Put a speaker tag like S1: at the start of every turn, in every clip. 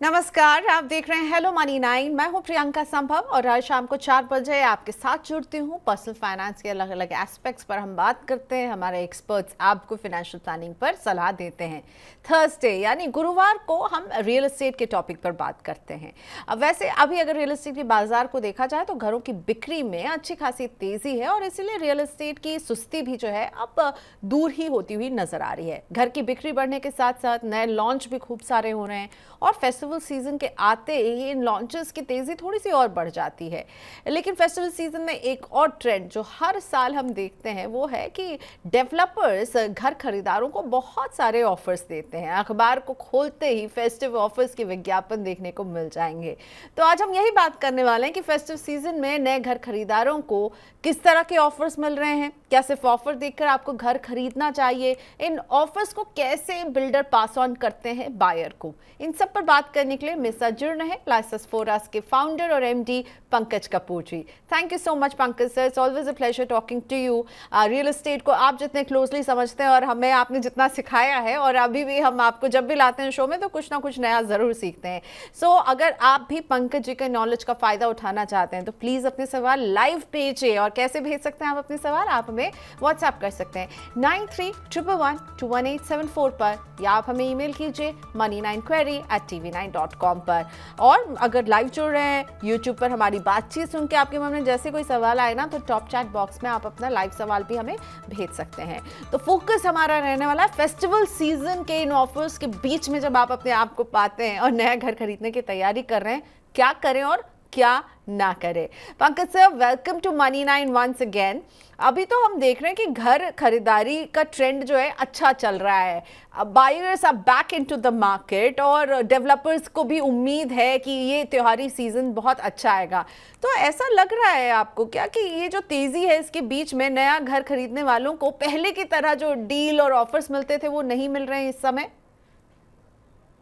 S1: नमस्कार, आप देख रहे हैं हेलो मनी 9। मैं हूं प्रियंका संभव और हर शाम को 4 बजे आपके साथ जुड़ती हूं। पर्सनल फाइनेंस के अलग अलग एस्पेक्ट्स पर हम बात करते हैं। हमारे एक्सपर्ट्स आपको फाइनेंशियल प्लानिंग पर सलाह देते हैं। थर्सडे यानी गुरुवार को हम रियल एस्टेट के टॉपिक पर बात करते हैं। अब वैसे अभी अगर रियल एस्टेट के बाजार को देखा जाए तो घरों की बिक्री में अच्छी खासी तेजी है और इसीलिए रियल एस्टेट की सुस्ती भी जो है अब दूर ही होती हुई नजर आ रही है। घर की बिक्री बढ़ने के साथ साथ नए लॉन्च भी खूब सारे हो रहे हैं और फेस्टिवल सीजन के आते ही इन लॉन्चेस की तेजी थोड़ी सी और बढ़ जाती है। लेकिन फेस्टिवल सीजन में एक और ट्रेंड जो हर साल हम देखते हैं वो है कि डेवलपर्स घर खरीदारों को बहुत सारे ऑफर्स देते हैं। अखबार को खोलते ही फेस्टिव ऑफर्स के विज्ञापन देखने को मिल जाएंगे। तो आज हम यही बात करने वाले हैं कि फेस्टिव सीजन में नए घर खरीदारों को किस तरह के ऑफर्स मिल रहे हैं, क्या सिर्फ ऑफर देखकर आपको घर खरीदना चाहिए, इन ऑफर्स को कैसे बिल्डर पास ऑन करते हैं बायर को। इन सब पर बात करने के लिए मेरे साथ जुड़ रहे हैं लाइसेंस फोरास के फाउंडर और MD Pankaj Kapoor ji. Thank you so much Pankaj sir, it's always a pleasure talking to you. Real estate को आप जितने क्लोजली समझते हैं और हमें आपने जितना सिखाया है और अभी भी हम आपको जब भी लाते हैं शो में तो कुछ ना कुछ नया जरूर सीखते हैं। सो अगर आप भी पंकज जी के नॉलेज का फायदा उठाना चाहते हैं तो प्लीज अपने सवाल लाइव भेजिए। और कैसे भेज सकते हैं आप अपने सवाल? आप हमें व्हाट्सएप कर सकते हैं 9311121874 पर, या आप हमें ईमेल कीजिए money9query@tv9.com पर। और अगर लाइव जुड़ रहे हैं यूट्यूब पर हमारी बातचीत सुन के आपके मन में जैसे कोई सवाल आए ना तो टॉप चैट बॉक्स में आप अपना लाइव सवाल भी हमें भेज सकते हैं। तो फोकस हमारा रहने वाला है फेस्टिवल सीजन के इन ऑफर्स के बीच में। जब आप अपने आप को पाते हैं और नया घर खरीदने की तैयारी कर रहे हैं, क्या करें और क्या ना करें। Pankaj sir, welcome to money 9 once again. अभी तो हम देख रहे हैं कि घर खरीदारी का ट्रेंड जो है अच्छा चल रहा है। Buyers are back into the market और डेवलपर्स को भी उम्मीद है कि ये त्योहारी सीजन बहुत अच्छा आएगा। तो ऐसा लग रहा है आपको क्या कि ये जो तेजी है इसके बीच में नया घर खरीदने वालों को पहले की तरह जो डील और ऑफर्स मिलते थे वो नहीं मिल रहे हैं इस समय?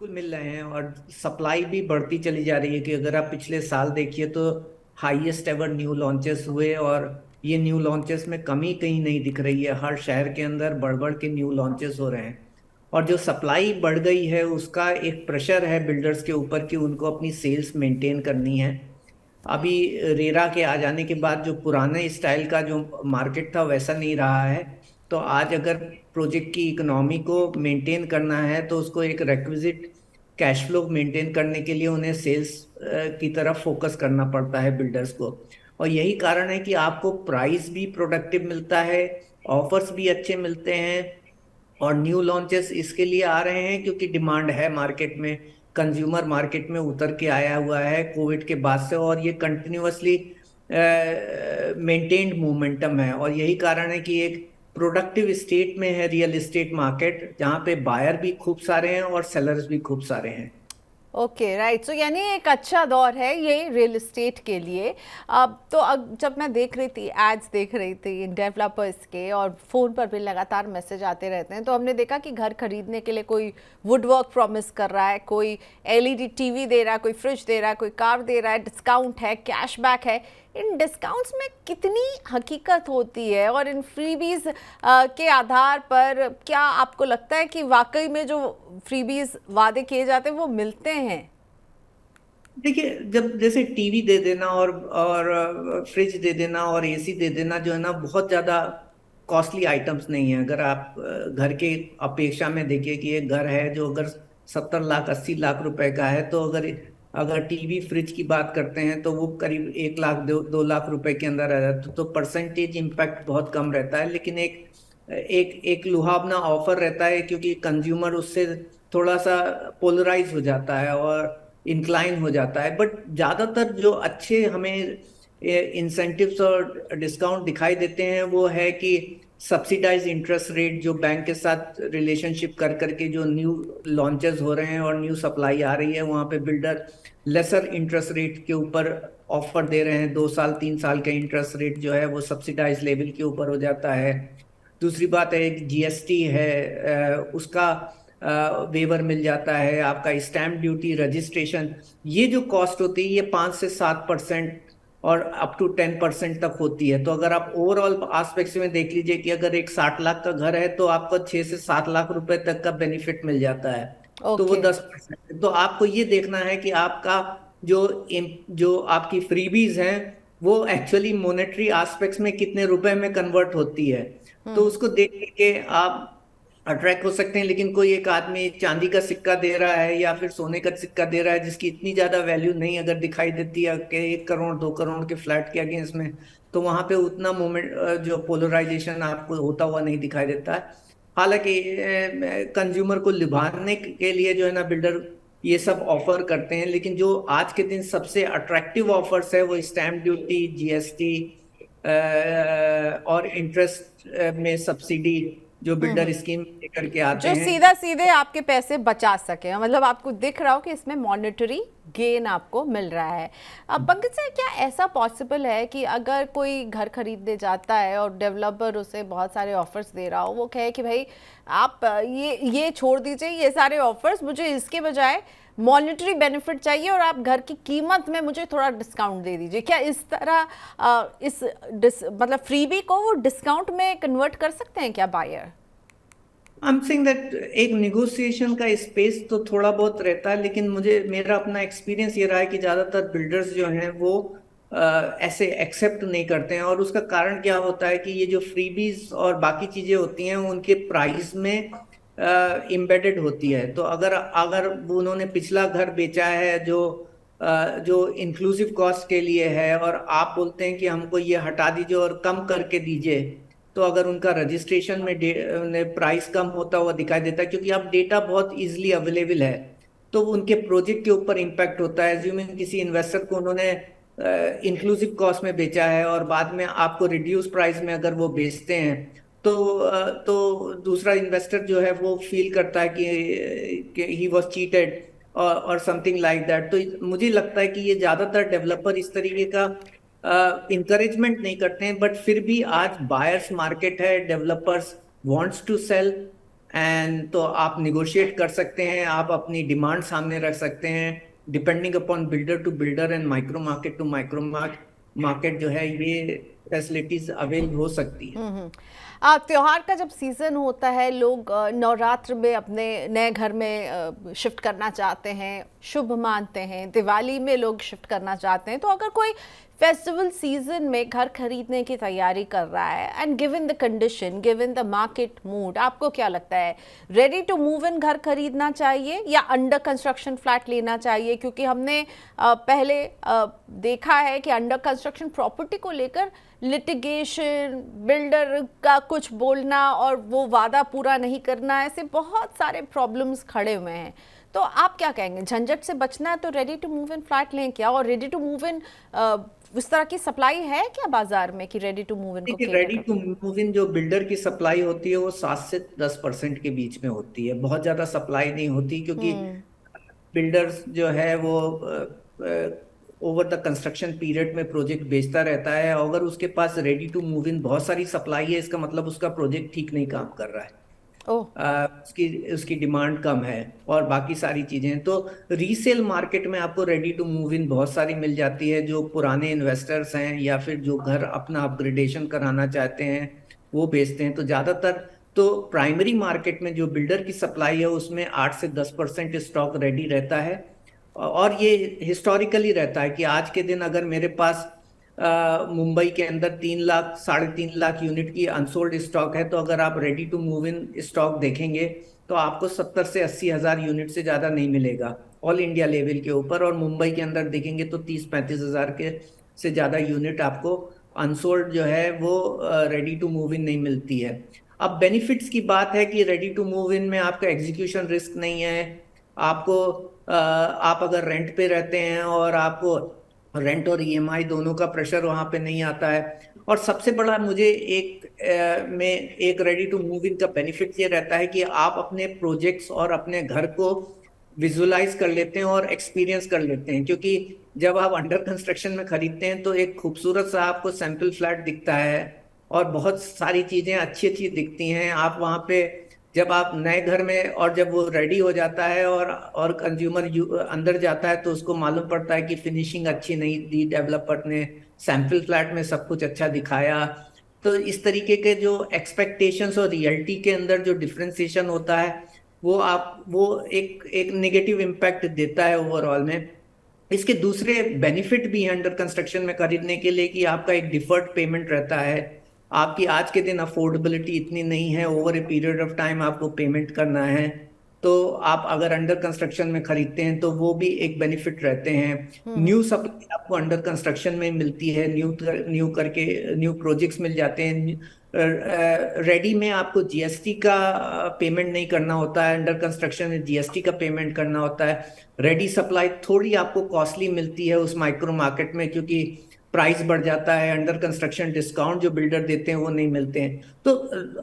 S2: मिल रहे हैं और सप्लाई भी बढ़ती चली जा रही है कि अगर आप पिछले साल देखिए तो हाईएस्ट एवर न्यू लॉन्चेस हुए और ये न्यू लॉन्चेस में कमी कहीं नहीं दिख रही है। हर शहर के अंदर बढ़ बढ़ के न्यू लॉन्चेस हो रहे हैं और जो सप्लाई बढ़ गई है उसका एक प्रेशर है बिल्डर्स के ऊपर कि उनको अपनी सेल्स मेंटेन करनी है। अभी रेरा के आ जाने के बाद जो पुराने स्टाइल का जो मार्केट था वैसा नहीं रहा है। तो आज अगर प्रोजेक्ट की इकोनॉमी को मेंटेन करना है तो उसको एक रेक्विजिट कैश फ्लो मेंटेन करने के लिए उन्हें सेल्स की तरफ फोकस करना पड़ता है बिल्डर्स को। और यही कारण है कि आपको प्राइस भी प्रोडक्टिव मिलता है, ऑफर्स भी अच्छे मिलते हैं और न्यू लॉन्चेस इसके लिए आ रहे हैं क्योंकि डिमांड है मार्केट में। कंज्यूमर मार्केट में उतर के आया हुआ है कोविड के बाद से और ये कंटिन्यूअसली मेंटेन्ड मोमेंटम है। और यही कारण है कि एक प्रोडक्टिव स्टेट में है रियल एस्टेट मार्केट, जहाँ पे बायर भी खूब सारे हैं और सेलर्स भी खूब सारे हैं।
S1: Okay right. सो यानी एक अच्छा दौर है ये रियल एस्टेट के लिए। अब तो जब मैं देख रही थी एड्स देख रही थी डेवलपर्स के और फ़ोन पर भी लगातार मैसेज आते रहते हैं, तो हमने देखा कि घर खरीदने के लिए कोई वुडवर्क प्रॉमिस कर रहा है, कोई एलईडी टीवी दे रहा है, कोई फ्रिज दे रहा है, कोई कार दे रहा है, डिस्काउंट है, कैशबैक है। इन डिस्काउंट्स में कितनी हकीकत होती है और इन फ्रीबीज के आधार पर क्या आपको लगता है कि वाकई में जो फ्रीबीज वादे किए जाते हैं वो मिलते हैं?
S2: देखिए, जब जैसे टीवी दे देना और फ्रिज दे देना और एसी दे देना जो है ना, बहुत ज्यादा कॉस्टली आइटम्स नहीं है। अगर आप घर के अपेक्षा में देखिए कि एक घर है जो अगर 70 लाख 80 लाख रुपए का है, तो अगर अगर टीवी फ्रिज की बात करते हैं तो वो करीब 1 लाख 2 लाख रुपए के अंदर आ जाता है। तो परसेंटेज इम्पैक्ट बहुत कम रहता है, लेकिन एक एक एक लुभावना ऑफर रहता है क्योंकि कंज्यूमर उससे थोड़ा सा पोलराइज हो जाता है और इंक्लाइन हो जाता है। बट ज्यादातर जो अच्छे हमें इंसेंटिव्स और डिस्काउंट दिखाई देते हैं वो है कि सब्सिडाइज इंटरेस्ट रेट, जो बैंक के साथ रिलेशनशिप कर करके जो न्यू लॉन्चेस हो रहे हैं और न्यू सप्लाई आ रही है, वहाँ पे बिल्डर लेसर इंटरेस्ट रेट के ऊपर ऑफर दे रहे हैं। 2 साल 3 साल का इंटरेस्ट रेट जो है वो सब्सिडाइज लेवल के ऊपर हो जाता है। दूसरी बात है जीएसटी है, उसका वेवर मिल जाता है। आपका स्टैम्प ड्यूटी, रजिस्ट्रेशन, ये जो कॉस्ट होती है ये 5 से 7% और अप टू 10% तक होती है। तो अगर आप ओवरऑल आस्पेक्ट में देख लीजिए कि अगर एक 60 लाख का घर है तो आपको 6 से 7 लाख रुपए तक का बेनिफिट मिल जाता है। तो वो
S1: ओके।
S2: 10%। तो आपको ये देखना है कि आपका जो जो आपकी फ्रीबीज हैं वो एक्चुअली मॉनेटरी एस्पेक्ट्स में कितने रुपए में कन्वर्ट होती है। तो उसको देख के आप अट्रैक्ट हो सकते हैं। लेकिन कोई एक आदमी चांदी का सिक्का दे रहा है या फिर सोने का सिक्का दे रहा है जिसकी इतनी ज्यादा वैल्यू नहीं अगर दिखाई देती है कि 1 करोड़ 2 करोड़ के फ्लैट के अगेंस्ट में, तो वहां पे उतना मूवमेंट जो पोलराइजेशन आपको होता हुआ नहीं दिखाई देता है। हालांकि कंज्यूमर को लुभाने के लिए जो है ना बिल्डर ये सब ऑफर करते हैं। लेकिन जो आज के दिन सबसे अट्रैक्टिव ऑफर्स है वो स्टैम्प ड्यूटी, जीएसटी और इंटरेस्ट में सब्सिडी जो बिल्डर स्कीम लेकर के आते
S1: जो
S2: हैं।
S1: सीधा सीधे आपके पैसे बचा सके, मतलब आपको दिख रहा हो कि इसमें मॉनेटरी गेन आपको मिल रहा है। अब पंकज सर, क्या ऐसा पॉसिबल है कि अगर कोई घर खरीदने जाता है और डेवलपर उसे बहुत सारे ऑफर्स दे रहा हो, वो कहे कि भाई आप ये छोड़ दीजिए ये सारे ऑफर्स, मुझे इसके बजाय मॉनेटरी बेनिफिट चाहिए और आप घर की कीमत में मुझे थोड़ा डिस्काउंट दे दीजिए, क्या इस तरह मतलब फ्रीबी को वो डिस्काउंट में कन्वर्ट कर सकते हैं क्या buyer?
S2: I am saying that एक निगोशिएशन का स्पेस तो थोड़ा बहुत रहता है। लेकिन मुझे मेरा अपना एक्सपीरियंस ये रहा है कि ज्यादातर बिल्डर्स जो हैं वो ऐसे एक्सेप्ट नहीं करते हैं। और उसका कारण क्या होता है कि ये जो फ्रीबीज और बाकी चीजें होती हैं उनके प्राइस में एम्बेडेड होती है। तो अगर अगर उन्होंने पिछला घर बेचा है जो इंक्लूसिव कॉस्ट के लिए है और आप बोलते हैं कि हमको ये हटा दीजिए और कम करके दीजिए, तो अगर उनका रजिस्ट्रेशन में प्राइस कम होता हुआ दिखाई देता है क्योंकि अब डेटा बहुत इजीली अवेलेबल है, तो उनके प्रोजेक्ट के ऊपर इम्पैक्ट होता है। एज्यूमिंग किसी इन्वेस्टर को उन्होंने इंक्लूसिव कॉस्ट में बेचा है और बाद में आपको रिड्यूस प्राइस में अगर वो बेचते हैं तो दूसरा इन्वेस्टर जो है वो फील करता है कि ही वॉज चीटेड और समथिंग लाइक दैट। तो मुझे लगता है कि ये ज्यादातर डेवलपर इस तरीके का इंकरेजमेंट नहीं करते हैं। बट फिर भी आज बायर्स मार्केट है, developers wants to sell and तो आप निगोशिएट कर सकते हैं, आप अपनी डिमांड सामने रख सकते हैं। Depending upon builder to builder and micro market to micro market जो है ये फैसिलिटीज अवेल हो सकती है।
S1: त्योहार का जब सीज़न होता है, लोग नवरात्र में अपने नए घर में शिफ्ट करना चाहते हैं, शुभ मानते हैं, दिवाली में लोग शिफ्ट करना चाहते हैं। तो अगर कोई फेस्टिवल सीजन में घर खरीदने की तैयारी कर रहा है and given the condition, given the market mood, आपको क्या लगता है, रेडी टू मूव इन घर खरीदना चाहिए या अंडर कंस्ट्रक्शन फ्लैट लेना चाहिए? क्योंकि हमने पहले देखा है कि अंडर कंस्ट्रक्शन प्रॉपर्टी को लेकर लिटिगेशन, बिल्डर का कुछ बोलना और वो वादा पूरा नहीं करना, ऐसे बहुत सारे प्रॉब्लम्स खड़े हुए हैं। तो आप क्या कहेंगे, झंझट से बचना है तो ready to move in flat लें क्या? और रेडी टू मूव इन उस तरह की सप्लाई है क्या बाजार में कि रेडी टू मूव इन को
S2: देखिए,
S1: केटर
S2: रेडी टू
S1: कर?
S2: मूव इन जो बिल्डर की सप्लाई होती है वो 7 से 10% के बीच में होती है, बहुत ज्यादा सप्लाई नहीं होती। क्योंकि बिल्डर्स जो है वो ओवर द कंस्ट्रक्शन पीरियड में प्रोजेक्ट बेचता रहता है। अगर उसके पास रेडी टू मूव इन बहुत सारी सप्लाई है, इसका मतलब उसका प्रोजेक्ट ठीक नहीं काम कर रहा है।
S1: ओह।
S2: उसकी उसकी डिमांड कम है और बाकी सारी चीजें। तो रीसेल मार्केट में आपको रेडी टू मूव इन बहुत सारी मिल जाती है। जो पुराने इन्वेस्टर्स हैं या फिर जो घर अपना अपग्रेडेशन कराना चाहते हैं वो बेचते हैं। तो ज्यादातर तो प्राइमरी मार्केट में जो बिल्डर की सप्लाई है उसमें 8 से 10% स्टॉक रेडी रहता है। और ये हिस्टोरिकली रहता है कि आज के दिन अगर मेरे पास मुंबई के अंदर 3 लाख 3.5 लाख यूनिट की अनसोल्ड स्टॉक है, तो अगर आप ready to move in stock देखेंगे तो आपको 70 से 80 हजार यूनिट से ज्यादा नहीं मिलेगा ऑल इंडिया लेवल के ऊपर। और मुंबई के अंदर देखेंगे तो 30-35 हजार के से ज्यादा यूनिट आपको अनसोल्ड जो है वो रेडी टू मूव इन नहीं मिलती है। अब बेनिफिट्स की बात है कि रेडी टू मूव इन में आपका एग्जीक्यूशन रिस्क नहीं है। आपको आप अगर रेंट पे रहते हैं और आपको रेंट और ईएमआई दोनों का प्रेशर वहां पे नहीं आता है। और सबसे बड़ा मुझे एक रेडी टू मूव इन का बेनिफिट ये रहता है कि आप अपने प्रोजेक्ट्स और अपने घर को विजुलाइज कर लेते हैं और एक्सपीरियंस कर लेते हैं। क्योंकि जब आप अंडर कंस्ट्रक्शन में खरीदते हैं तो एक खूबसूरत सा आपको सैंपल फ्लैट दिखता है और बहुत सारी चीजें अच्छी अच्छी दिखती हैं। आप वहां पे जब आप नए घर में और जब वो रेडी हो जाता है और कंज्यूमर अंदर जाता है तो उसको मालूम पड़ता है कि फिनिशिंग अच्छी नहीं दी डेवलपर ने, सैंपल फ्लैट में सब कुछ अच्छा दिखाया। तो इस तरीके के जो एक्सपेक्टेशंस और रियलिटी के अंदर जो डिफरेंशिएशन होता है, वो एक एक नेगेटिव इम्पैक्ट देता है ओवरऑल में। इसके दूसरे बेनिफिट भी हैं अंडर कंस्ट्रक्शन में खरीदने के लिए, कि आपका एक डिफर्ड पेमेंट रहता है। आपकी आज के दिन अफोर्डेबिलिटी इतनी नहीं है, over a period of time आपको पेमेंट करना है। तो आप अगर अंडर कंस्ट्रक्शन में खरीदते हैं तो वो भी एक बेनिफिट रहते हैं। न्यू सप्लाई आपको अंडर कंस्ट्रक्शन में मिलती है, न्यू प्रोजेक्ट्स मिल जाते हैं। रेडी में आपको जीएसटी का पेमेंट नहीं करना होता है, अंडर कंस्ट्रक्शन में जीएसटी का पेमेंट करना होता है। रेडी सप्लाई थोड़ी आपको कॉस्टली मिलती है उस माइक्रो मार्केट में, क्योंकि प्राइस बढ़ जाता है। अंडर कंस्ट्रक्शन डिस्काउंट जो बिल्डर देते हैं वो नहीं मिलते हैं। तो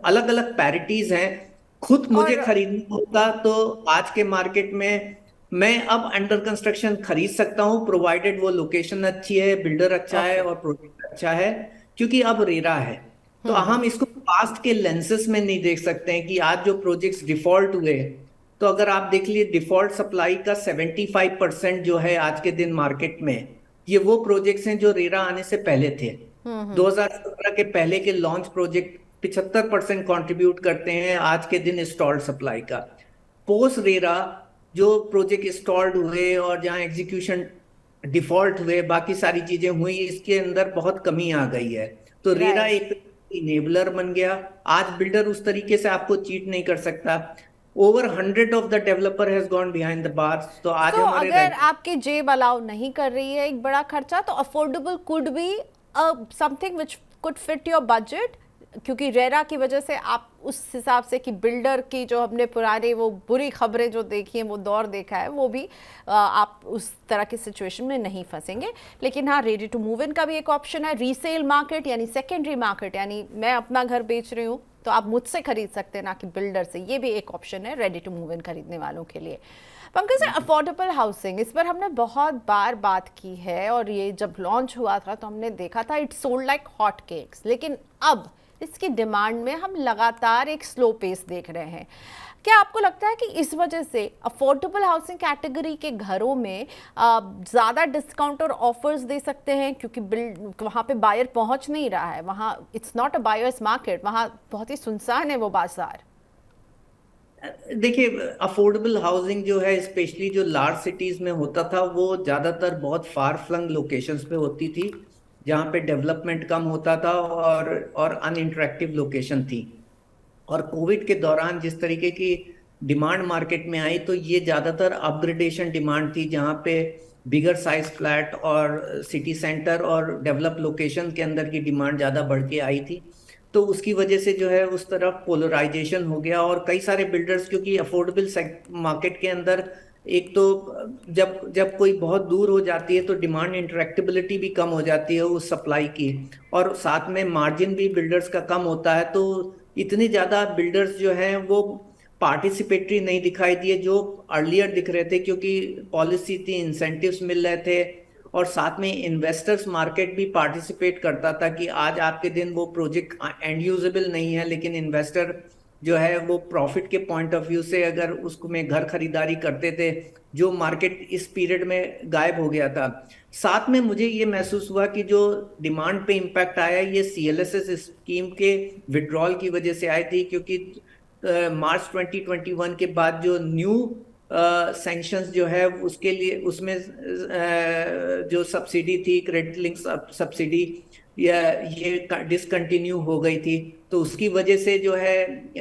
S2: अलग अलग पैरिटीज हैं। खुद मुझे
S1: और
S2: खरीदना होता तो आज के मार्केट में मैं अब अंडर कंस्ट्रक्शन खरीद सकता हूं, प्रोवाइडेड वो लोकेशन अच्छी है, बिल्डर अच्छा है
S1: ओके।
S2: और प्रोजेक्ट अच्छा है, क्योंकि अब रेरा है। तो हम इसको पास्ट के लेंसेस में नहीं देख सकते हैं कि आज जो प्रोजेक्ट्स डिफॉल्ट हुए। तो अगर आप देख लिए डिफॉल्ट सप्लाई का 75% जो है आज के दिन मार्केट में, ये वो प्रोजेक्ट्स हैं जो रेरा आने से पहले थे। 2017 के पहले के लॉन्च प्रोजेक्ट 75% कंट्रीब्यूट करते हैं आज के दिन इंस्टॉल्ड सप्लाई का। पोस्ट रेरा जो प्रोजेक्ट इंस्टॉल्ड हुए और जहां एग्जीक्यूशन डिफॉल्ट हुए, बाकी सारी चीजें हुई, इसके अंदर बहुत कमी आ गई है। तो रेरा
S1: राइट।
S2: एक इनेबलर बन गया। आज बिल्डर उस तरीके से आपको चीट नहीं कर सकता। Over 100 of the developer has gone behind the bars. तो आज
S1: सो
S2: हमारे
S1: अगर आपकी जेब अलाउ नहीं कर रही है एक बड़ा खर्चा, तो affordable could be something which could fit your budget, क्योंकि रेरा की वजह से आप उस हिसाब से कि बिल्डर की जो हमने पुराने वो बुरी खबरें जो देखी हैं, वो दौर देखा है, वो भी आप उस तरह की सिचुएशन में नहीं फंसेंगे। लेकिन हाँ, रेडी टू मूव इन का भी एक ऑप्शन है। रीसेल मार्केट यानी सेकेंडरी मार्केट, यानी मैं अपना घर बेच रही हूँ तो आप मुझसे खरीद सकते हैं, ना कि बिल्डर से। ये भी एक ऑप्शन है रेडी टू मूव इन खरीदने वालों के लिए। पंकज जी, अफोर्डेबल हाउसिंग, इस पर हमने बहुत बार बात की है, और ये जब लॉन्च हुआ था तो हमने देखा था it sold like hot cakes. लेकिन अब इसकी डिमांड में हम लगातार एक स्लो पेस देख रहे हैं। क्या आपको लगता है कि इस वजह से अफोर्डेबल हाउसिंग कैटेगरी के घरों में ज़्यादा डिस्काउंट और ऑफर्स दे सकते हैं, क्योंकि वहाँ पे बायर पहुँच नहीं रहा है, वहाँ it's not a buyers market, वहाँ बहुत ही सुनसान है वो बाजार।
S2: देखिए, अफोर्डेबल हाउसिंग जो है स्पेशली जो लार्ज सिटीज में होता था, वो ज्यादातर बहुत फार फ्लंग लोकेशंस पे होती थी, जहाँ पे डेवलपमेंट कम होता था और अनइंटरेक्टिव लोकेशन थी। और कोविड के दौरान जिस तरीके की डिमांड मार्केट में आई, तो ये ज्यादातर अपग्रेडेशन डिमांड थी, जहाँ पे बिगर साइज फ्लैट और सिटी सेंटर और डेवलप लोकेशन के अंदर की डिमांड ज्यादा बढ़ के आई थी। तो उसकी वजह से जो है उस तरफ पोलराइजेशन हो गया, और कई सारे बिल्डर्स, क्योंकि अफोर्डेबल मार्केट के अंदर एक तो जब जब कोई बहुत दूर हो जाती है तो डिमांड इंटरेक्टिबिलिटी भी कम हो जाती है उस सप्लाई की, और साथ में मार्जिन भी बिल्डर्स का कम होता है। तो इतने ज्यादा बिल्डर्स जो हैं वो पार्टिसिपेटरी नहीं दिखाई दिए जो अर्लियर दिख रहे थे, क्योंकि पॉलिसी थी, इंसेंटिव्स मिल रहे थे, और साथ में इन्वेस्टर्स मार्केट भी पार्टिसिपेट करता था। कि आज आपके दिन वो प्रोजेक्ट एंड यूजेबल नहीं है, लेकिन इन्वेस्टर जो है वो प्रॉफिट के पॉइंट ऑफ व्यू से अगर उसको में घर खरीदारी करते थे, जो मार्केट इस पीरियड में गायब हो गया था। साथ में मुझे ये महसूस हुआ कि जो डिमांड पे इम्पैक्ट आया, ये सीएलएसएस स्कीम के विड्रॉल की वजह से आई थी, क्योंकि मार्च 2021 के बाद जो न्यू सैंक्शंस जो है उसके लिए, उसमें जो सब्सिडी थी, क्रेडिट लिंक सब्सिडी, ये डिसकंटिन्यू हो गई थी। तो उसकी वजह से जो है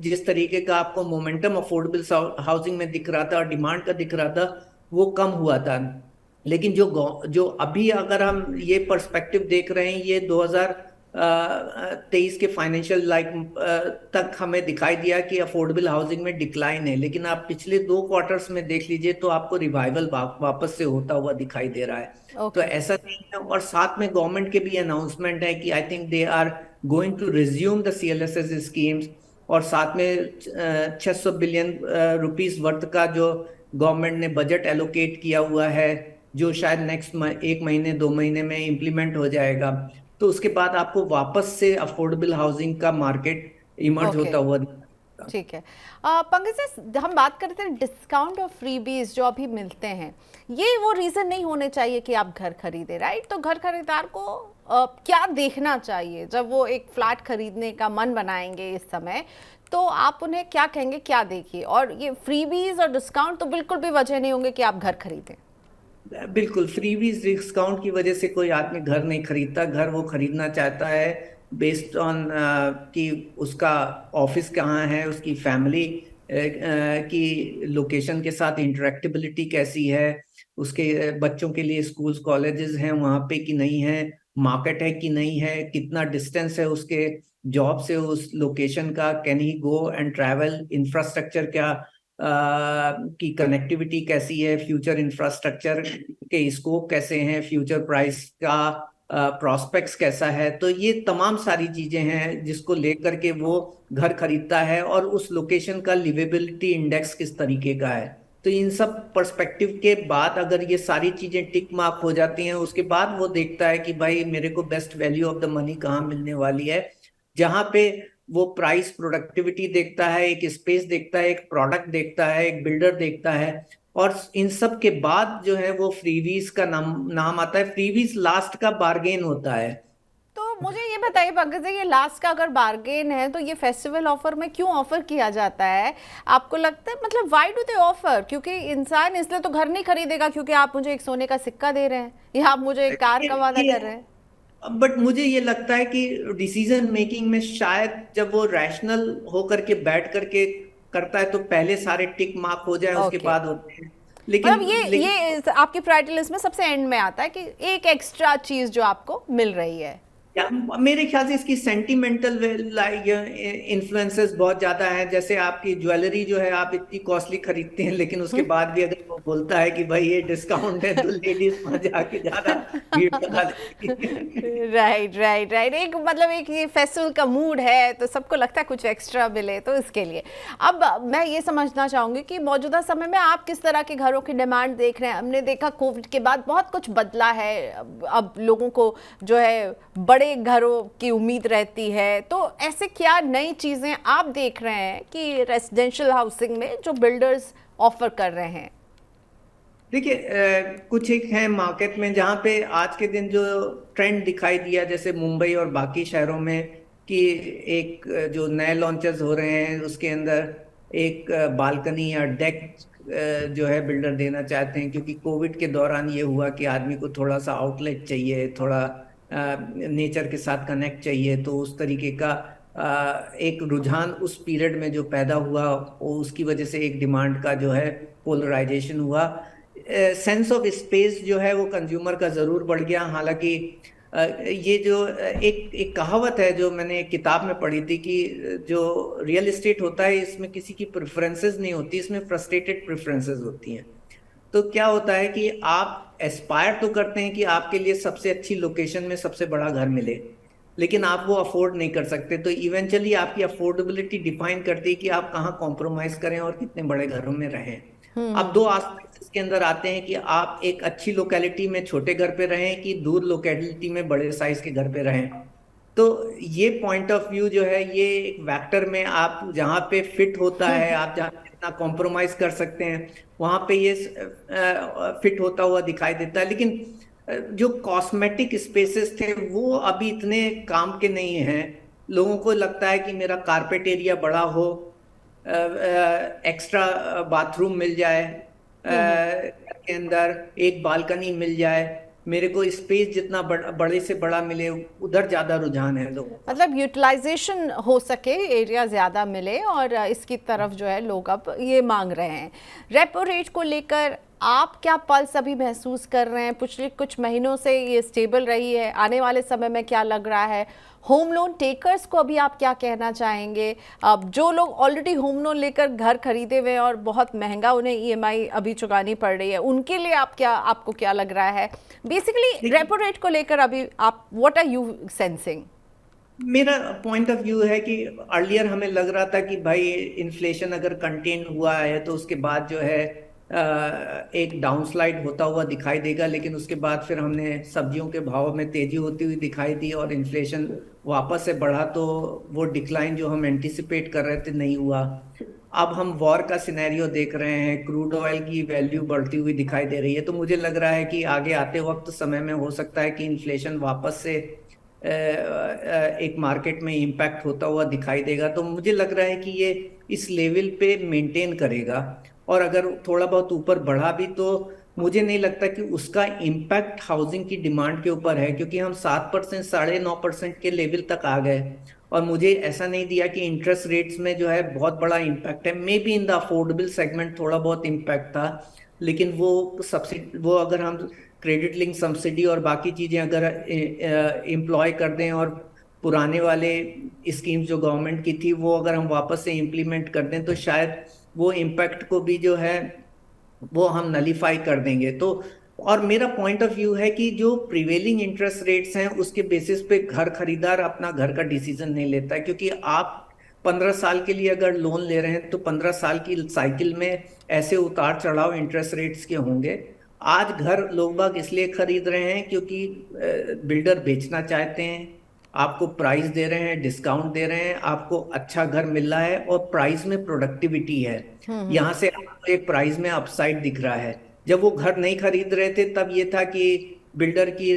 S2: जिस तरीके का आपको मोमेंटम अफोर्डेबल हाउसिंग में दिख रहा था और डिमांड का दिख रहा था, वो कम हुआ था। लेकिन जो अभी अगर हम ये पर्सपेक्टिव देख रहे हैं, ये 2023 के फाइनेंशियल तक हमें दिखाई दिया कि अफोर्डेबल हाउसिंग में डिक्लाइन है। लेकिन आप पिछले 2 क्वार्टर्स में देख लीजिए तो आपको रिवाइवल वापस से होता हुआ दिखाई दे रहा है। तो
S1: ओके।
S2: ऐसा नहीं है। और साथ में गवर्नमेंट के भी अनाउंसमेंट है कि I think they are going to resume the CLSS schemes, और साथ में 600 बिलियन रुपीस वर्थ का जो गवर्नमेंट ने बजट एलोकेट किया हुआ है, जो शायद नेक्स्ट 1 महीने 2 महीने में इम्प्लीमेंट हो जाएगा। तो उसके बाद आपको वापस से अफोर्डेबल हाउसिंग का मार्केट इमर्ज
S1: ओके।
S2: होता हुआ का।
S1: ठीक है। पंकज जी, हम बात करते हैं डिस्काउंट और फ्रीबीज जो अभी मिलते हैं, ये वो रीज़न नहीं होने चाहिए कि आप घर खरीदें, राइट? तो घर खरीदार को क्या देखना चाहिए जब वो एक फ्लैट खरीदने का मन बनाएंगे इस समय, तो आप उन्हें क्या कहेंगे, क्या देखिए? और ये फ्रीबीज और डिस्काउंट तो बिल्कुल भी वजह नहीं होंगे कि आप घर खरीदें।
S2: बिल्कुल, फ्रीबीज डिस्काउंट की वजह से कोई आदमी घर नहीं खरीदता। घर वो खरीदना चाहता है बेस्ड ऑन कि उसका ऑफिस कहाँ है, उसकी फैमिली की लोकेशन के साथ इंटरेक्टिबिलिटी कैसी है, उसके बच्चों के लिए स्कूल्स कॉलेजेस हैं वहाँ पे कि नहीं है, मार्केट है कि नहीं है, कितना डिस्टेंस है उसके जॉब से उस लोकेशन का, can he go and travel, infrastructure क्या की कनेक्टिविटी कैसी है, फ्यूचर इंफ्रास्ट्रक्चर के स्कोप कैसे हैं, फ्यूचर प्राइस का प्रोस्पेक्ट्स कैसा है। तो ये तमाम सारी चीजें हैं जिसको लेकर के वो घर खरीदता है, और उस लोकेशन का लिवेबिलिटी इंडेक्स किस तरीके का है। तो इन सब पर्सपेक्टिव के बाद अगर ये सारी चीजें टिक मार्क हो जाती हैं, उसके बाद वो देखता है कि भाई मेरे को best value of the money कहाँ मिलने वाली है, जहां पे वो प्राइस प्रोडक्टिविटी देखता है, एक स्पेस देखता है, एक प्रोडक्ट देखता है, एक बिल्डर देखता है। और इन सब के बाद जो है वो फ्रीवीज का नाम आता है। फ्रीवीज लास्ट का बार्गेन होता है।
S1: तो मुझे ये बताइए पंकज जी, ये लास्ट का अगर बार्गेन है तो ये फेस्टिवल ऑफर में क्यों ऑफर किया जाता है? आपको लगता है, मतलब व्हाई डू दे ऑफर? क्योंकि इंसान इसलिए तो घर नहीं खरीदेगा क्योंकि आप मुझे एक सोने का सिक्का दे रहे हैं या आप मुझे एक कार का वादा कर रहे हैं।
S2: बट मुझे ये लगता है कि डिसीजन मेकिंग में शायद जब वो रैशनल होकर के बैठ करके करता है तो पहले सारे टिक मार्क हो जाए, उसके
S1: ओके,
S2: बाद होते हैं।
S1: मतलब
S2: लेकिन लेकिन
S1: आपकी प्रायोरिटी लिस्ट में सबसे एंड में आता है कि एक एक्स्ट्रा चीज जो आपको मिल रही है।
S2: मेरे ख्याल से इसकी सेंटिमेंटल इन्फ्लुएंसेस बहुत ज्यादा है। जैसे आपकी ज्वेलरी जो है, आप इतनी कॉस्टली खरीदते हैं, लेकिन उसके बाद भी अगर वो बोलता है कि भाई ये डिस्काउंट है, तो लेडीज वहां जाके ज्यादा भीड़ लगा देती
S1: राइट राइट राइट, एक मतलब एक ये फेस्टिवल का मूड है तो सबको लगता है कुछ एक्स्ट्रा मिले, तो इसके लिए। अब मैं ये समझना चाहूंगी कि मौजूदा समय में आप किस तरह के घरों की डिमांड देख रहे हैं? हमने देखा कोविड के बाद बहुत कुछ बदला है, अब लोगों को जो है बड़े घरों की उम्मीद रहती है, तो ऐसे क्या नई चीजें आप देख रहे हैं कि रेजिडेंशियल हाउसिंग में जो बिल्डर्स ऑफर कर रहे हैं?
S2: देखिए, कुछ एक है मार्केट में जहाँ पे आज के दिन जो ट्रेंड दिखाई दिया, जैसे मुंबई और बाकी शहरों में, कि एक जो नए लॉन्चेस हो रहे हैं उसके अंदर एक बालकनी या डेक जो है बिल्डर देना चाहते हैं, क्योंकि कोविड के दौरान ये हुआ कि आदमी को थोड़ा सा आउटलेट चाहिए, थोड़ा नेचर के साथ कनेक्ट चाहिए। तो उस तरीके का एक रुझान उस पीरियड में जो पैदा हुआ, वो उसकी वजह से एक डिमांड का जो है पोलराइजेशन हुआ। सेंस ऑफ स्पेस जो है वो कंज्यूमर का जरूर बढ़ गया। हालांकि ये जो एक एक कहावत है जो मैंने एक किताब में पढ़ी थी कि जो रियल एस्टेट होता है इसमें किसी की प्रेफरेंसेस नहीं होती, इसमें फ्रस्ट्रेटेड प्रेफरेंसेस होती हैं। तो क्या होता है कि आप एस्पायर तो करते हैं कि आपके लिए सबसे अच्छी लोकेशन में सबसे बड़ा घर मिले, लेकिन आप वो अफोर्ड नहीं कर सकते। तो इवेंचुअली आपकी अफोर्डेबिलिटी डिफाइन करती है कि आप कहाँ कॉम्प्रोमाइज करें और कितने बड़े घरों में रहें। अब दो एस्पेक्ट्स इसके अंदर आते हैं कि आप एक अच्छी लोकेलिटी में छोटे घर पे रहें कि दूर लोकेलिटी में बड़े साइज के घर पे रहें। तो ये पॉइंट ऑफ व्यू जो है, ये एक वेक्टर में आप जहाँ पे फिट होता है, आप जहाँ जितना कॉम्प्रोमाइज कर सकते हैं वहां पे ये फिट होता हुआ दिखाई देता है। लेकिन जो कॉस्मेटिक स्पेसेस थे वो अभी इतने काम के नहीं हैं। लोगों को लगता है कि मेरा कारपेट एरिया बड़ा हो, एक्स्ट्रा बाथरूम मिल जाए, घर के अंदर एक बालकनी मिल जाए, मेरे को स्पेस जितना बड़े से बड़ा मिले, उधर ज्यादा रुझान है लोगों का।
S1: मतलब यूटिलाइजेशन हो सके, एरिया ज़्यादा मिले, और इसकी तरफ जो है लोग अब ये मांग रहे हैं। रेपो रेट को लेकर आप क्या पल्स अभी महसूस कर रहे हैं? पिछले कुछ महीनों से ये स्टेबल रही है, आने वाले समय में क्या लग रहा है? होम लोन टेकर्स को अभी आप क्या कहना चाहेंगे? अब जो लोग ऑलरेडी होम लोन लेकर घर खरीदे हुए हैं और बहुत महंगा उन्हें ईएमआई अभी चुकानी पड़ रही है, उनके लिए आपको क्या लग रहा है? बेसिकली रेपो रेट को लेकर अभी आप व्हाट आर यू सेंसिंग?
S2: मेरा पॉइंट ऑफ व्यू है कि अर्लियर हमें लग रहा था कि भाई इन्फ्लेशन अगर कंटेन हुआ है तो उसके बाद जो है एक डाउनस्लाइड होता हुआ दिखाई देगा, लेकिन उसके बाद फिर हमने सब्जियों के भाव में तेजी होती हुई दिखाई दी और इन्फ्लेशन वापस से बढ़ा, तो वो डिक्लाइन जो हम एंटिसिपेट कर रहे थे नहीं हुआ। अब हम वॉर का सिनेरियो देख रहे हैं, क्रूड ऑयल की वैल्यू बढ़ती हुई दिखाई दे रही है, तो मुझे लग रहा है कि आगे आते वक्त समय में हो सकता है कि इन्फ्लेशन वापस से एक मार्केट में इम्पैक्ट होता हुआ दिखाई देगा। तो मुझे लग रहा है कि ये इस लेवल पे मेंटेन करेगा, और अगर थोड़ा बहुत ऊपर बढ़ा भी तो मुझे नहीं लगता कि उसका इम्पैक्ट हाउसिंग की डिमांड के ऊपर है, क्योंकि हम 7%, 9.5% के लेवल तक आ गए। और मुझे ऐसा नहीं दिया कि इंटरेस्ट रेट्स में जो है बहुत बड़ा इम्पैक्ट है। May be in the affordable segment थोड़ा बहुत इम्पैक्ट था, लेकिन वो सब्सिडी, वो अगर हम क्रेडिट लिंक सब्सिडी और बाकी चीजें अगर एम्प्लॉय कर दें, और पुराने वाले स्कीम्स जो गवर्नमेंट की थी वो अगर हम वापस से इम्प्लीमेंट कर दें, तो शायद वो इम्पैक्ट को भी जो है वो हम नलीफाई कर देंगे। तो और मेरा पॉइंट ऑफ व्यू है कि जो प्रिवेलिंग इंटरेस्ट रेट्स हैं उसके बेसिस पे घर खरीदार अपना घर का डिसीजन नहीं लेता है, क्योंकि आप 15 साल के लिए अगर लोन ले रहे हैं तो 15 साल की साइकिल में ऐसे उतार चढ़ाव इंटरेस्ट रेट्स के होंगे। आज घर लोग बाग इसलिए खरीद रहे हैं क्योंकि बिल्डर बेचना चाहते हैं, आपको प्राइस दे रहे हैं, डिस्काउंट दे रहे हैं, आपको अच्छा घर मिल रहा है और प्राइस में प्रोडक्टिविटी है। यहाँ से आपको एक प्राइस में अपसाइड दिख रहा है। जब वो घर नहीं खरीद रहे थे तब ये था कि बिल्डर की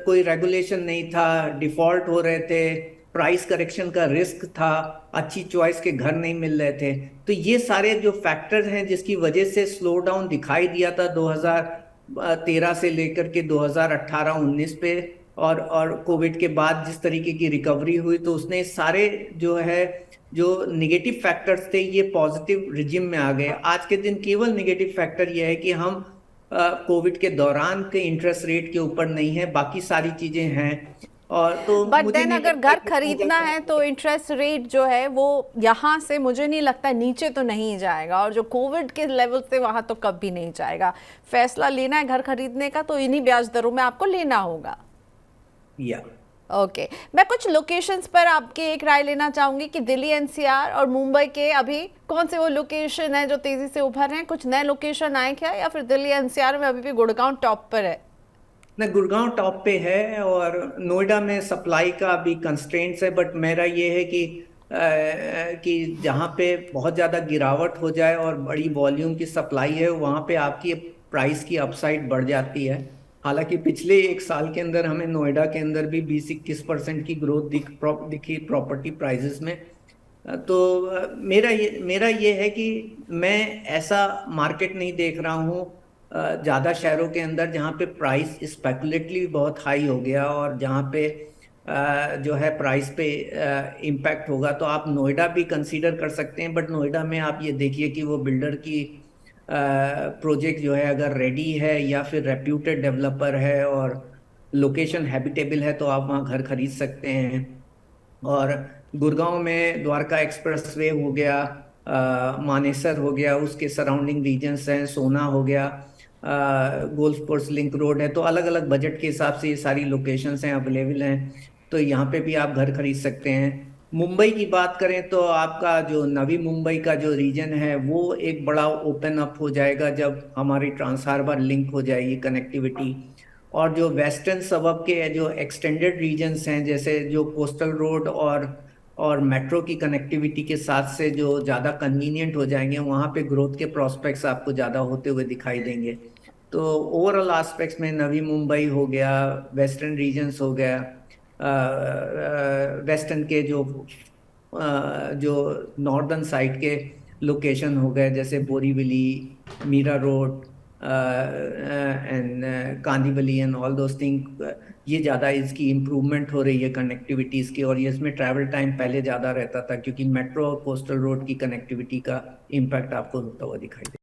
S2: कोई रेगुलेशन नहीं था, डिफॉल्ट हो रहे थे, प्राइस करेक्शन का रिस्क था, अच्छी चॉइस के घर नहीं मिल रहे थे। तो ये सारे जो फैक्टर्स हैं जिसकी वजह से स्लो डाउन दिखाई दिया था 2013 से लेकर के 2018-19 पे, और कोविड के बाद जिस तरीके की रिकवरी हुई, तो उसने सारे जो है जो निगेटिव फैक्टर्स थे ये पॉजिटिव रिजिम में आ गए। आज के दिन केवल निगेटिव फैक्टर ये है कि हम कोविड के दौरान के इंटरेस्ट रेट के ऊपर नहीं है, बाकी सारी चीजें हैं। और तो
S1: बट
S2: मुझे
S1: देन
S2: नहीं
S1: अगर
S2: लगता
S1: घर
S2: कि
S1: खरीदना है तो इंटरेस्ट रेट जो है वो यहाँ से मुझे नहीं लगता नीचे तो नहीं जाएगा, और जो कोविड के लेवल से वहाँ तो कभी नहीं जाएगा। फैसला लेना है घर खरीदने का तो इन्हीं ब्याज दरों में आपको लेना होगा।
S2: या
S1: ओके मैं कुछ लोकेशंस पर आपकी एक राय लेना चाहूंगी कि दिल्ली एनसीआर और मुंबई के अभी कौन से वो लोकेशन है जो तेजी से उभर रहे हैं, कुछ नए लोकेशन आए क्या, या फिर दिल्ली एनसीआर में अभी भी गुड़गांव टॉप पर है?
S2: न, गुड़गांव टॉप पे है, और नोएडा में सप्लाई का अभी कंस्ट्रेंट्स है। बट मेरा ये है कि जहाँ पे बहुत ज़्यादा गिरावट हो जाए और बड़ी वॉल्यूम की सप्लाई है, वहाँ पे आपकी प्राइस की अपसाइड बढ़ जाती है। हालांकि पिछले एक साल के अंदर हमें नोएडा के अंदर भी 20-21% की ग्रोथ दिखी प्रॉपर्टी प्राइसेस में। तो मेरा ये है कि मैं ऐसा मार्केट नहीं देख रहा हूँ ज़्यादा शहरों के अंदर जहाँ पे प्राइस स्पेकुलेटली बहुत हाई हो गया, और जहाँ पे जो है प्राइस पे इम्पैक्ट होगा। तो आप नोएडा भी कंसीडर कर सकते हैं, बट नोएडा में आप ये देखिए कि वो बिल्डर की प्रोजेक्ट जो है अगर रेडी है या फिर रेप्यूटेड डेवलपर है और लोकेशन हैबिटेबल है, तो आप वहाँ घर खरीद सकते हैं। और गुड़गांव में द्वारका एक्सप्रेसवे हो गया, मानेसर हो गया, उसके सराउंडिंग रीजन्स हैं, सोना हो गया, गोल्फ कोर्स लिंक रोड है। तो अलग अलग बजट के हिसाब से ये सारी लोकेशंस हैं, अवेलेबल हैं, तो यहाँ पे भी आप घर खरीद सकते हैं। मुंबई की बात करें तो आपका जो नवी मुंबई का जो रीजन है वो एक बड़ा ओपन अप हो जाएगा जब हमारी ट्रांस हार्बर लिंक हो जाएगी, कनेक्टिविटी। और जो वेस्टर्न सबअर्ब के जो एक्सटेंडेड रीजन्स हैं, जैसे जो कोस्टल रोड और मेट्रो की कनेक्टिविटी के साथ से जो ज़्यादा कन्वीनियंट हो जाएंगे, वहाँ पे ग्रोथ के प्रोस्पेक्ट्स आपको ज़्यादा होते हुए दिखाई देंगे। तो ओवरऑल एस्पेक्ट्स में नवी मुंबई हो गया, वेस्टर्न रीजन्स हो गया, वेस्टर्न के जो नॉर्दर्न साइड के लोकेशन हो गए, जैसे Borivali, Mira road and Kandivali and all those thing, ये ज़्यादा इसकी इम्प्रूवमेंट हो रही है कनेक्टिविटीज़ की। और ये इसमें ट्रैवल टाइम पहले ज़्यादा रहता था, क्योंकि मेट्रो और कोस्टल रोड की कनेक्टिविटी का इम्पैक्ट आपको होता हुआ दिखाई